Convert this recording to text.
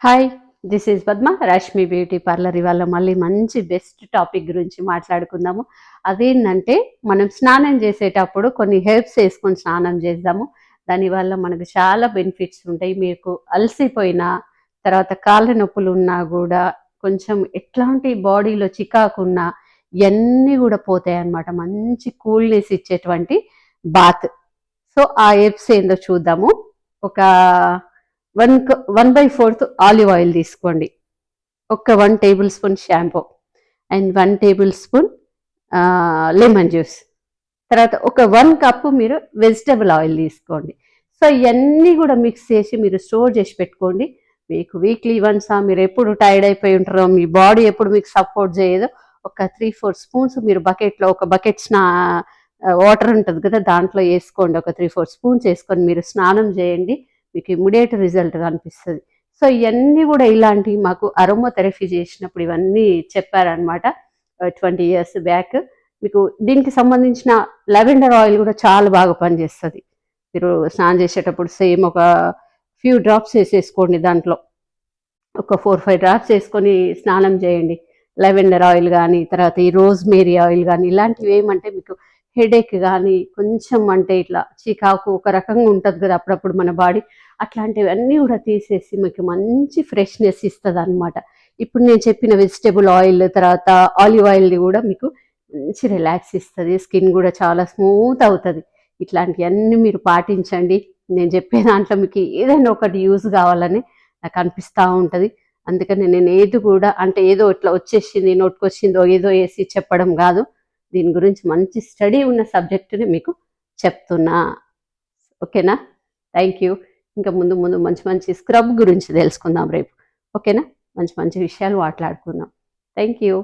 Hi, this is Padma Rashmi beauty parlour. ఇవాళ మళ్ళీ మంచి బెస్ట్ టాపిక్ గురించి మాట్లాడుకుందాము. అదేంటంటే మనం స్నానం చేసేటప్పుడు కొన్ని హెర్బ్స్ వేసుకొని స్నానం చేద్దాము. దానివల్ల మనకు చాలా బెనిఫిట్స్ ఉంటాయి. మీకు అలసిపోయినా తర్వాత కాళ్ళ నొప్పులు ఉన్నా కూడా కొంచెం ఎట్లాంటి బాడీలో చికాకున్నా ఇవన్నీ కూడా పోతాయి అన్నమాట. మంచి కూల్నెస్ ఇచ్చేటువంటి బాత్. సో ఆ హెర్బ్స్ ఏందో చూద్దాము. ఒక 1/4 ఆలివ్ ఆయిల్ తీసుకోండి. ఒక 1 table spoon shampoo and 1 table spoon lemon juice. తర్వాత ఒక 1 కప్పు మీరు వెజిటబుల్ ఆయిల్ తీసుకోండి. సో ఇవన్నీ కూడా మిక్స్ చేసి మీరు స్టోర్ చేసి పెట్టుకోండి. మీకు వీక్లీ వన్స్ మీరు ఎప్పుడు టైర్డ్ అయిపోయి ఉంటారో, మీ బాడీ ఎప్పుడు మీకు సపోర్ట్ చేయదో, ఒక 3-4 స్పూన్స్ మీరు బకెట్లో, ఒక బకెట్ వాటర్ ఉంటుంది కదా, దాంట్లో వేసుకోండి. ఒక 3-4 స్పూన్స్ వేసుకొని మీరు స్నానం చేయండి. మీకు ఇమ్మీడియట్ రిజల్ట్ కనిపిస్తుంది. సో ఇవన్నీ కూడా ఇలాంటివి మాకు అరోమోథెరపీ చేసినప్పుడు ఇవన్నీ చెప్పారనమాట. 20 years బ్యాక్. మీకు దీనికి సంబంధించిన లెవెండర్ ఆయిల్ కూడా చాలా బాగా పనిచేస్తుంది. మీరు స్నానం చేసేటప్పుడు సేమ్ ఒక ఫ్యూ డ్రాప్స్ వేసేసుకోండి. దాంట్లో ఒక 4-5 డ్రాప్స్ వేసుకొని స్నానం చేయండి. లెవెండర్ ఆయిల్ కానీ, తర్వాత ఈ రోజ్మేరీ ఆయిల్ కానీ, ఇలాంటివి ఏమంటే మీకు హెడేక్ కానీ, కొంచెం అంటే ఇట్లా చికాకు ఒక రకంగా ఉంటుంది కదా అప్పుడప్పుడు మన బాడీ, అట్లాంటివన్నీ కూడా తీసేసి మీకు మంచి ఫ్రెష్నెస్ ఇస్తుంది అనమాట. ఇప్పుడు నేను చెప్పిన వెజిటేబుల్ ఆయిల్, తర్వాత ఆలివ్ ఆయిల్ది కూడా మీకు మంచి రిలాక్స్ ఇస్తుంది. స్కిన్ కూడా చాలా స్మూత్ అవుతుంది. ఇట్లాంటివన్నీ మీరు పాటించండి. నేను చెప్పే దాంట్లో మీకు ఏదైనా ఒకటి యూజ్ కావాలని నాకు అనిపిస్తూ ఉంటుంది. అందుకని నేను ఏది కూడా అంటే ఏదో ఇట్లా వచ్చేసింది, నోటుకొచ్చిందో ఏదో వేసి చెప్పడం కాదు. దీని గురించి మంచి స్టడీ ఉన్న సబ్జెక్టుని మీకు చెప్తున్నా. ఓకేనా? Thank you. ఇంకా ముందు ముందు మంచి మంచి స్క్రబ్ గురించి తెలుసుకుందాం రేపు. ఓకేనా? మంచి మంచి విషయాలు మాట్లాడుకుందాం. Thank you.